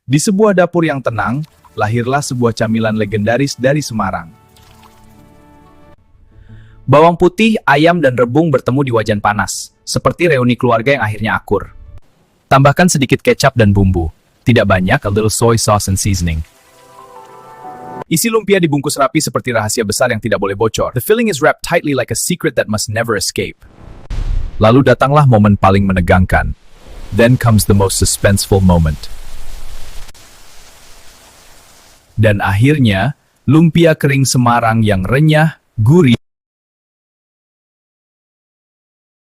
Di sebuah dapur yang tenang, lahirlah sebuah camilan legendaris dari Semarang. Bawang putih, ayam, dan rebung bertemu di wajan panas, seperti reuni keluarga yang akhirnya akur. Tambahkan sedikit kecap dan bumbu. Tidak banyak, a little soy sauce and seasoning. Isi lumpia dibungkus rapi seperti rahasia besar yang tidak boleh bocor. The filling is wrapped tightly like a secret that must never escape. Lalu datanglah momen paling menegangkan. Then comes the most suspenseful moment. Dan akhirnya, lumpia kering Semarang yang renyah, gurih,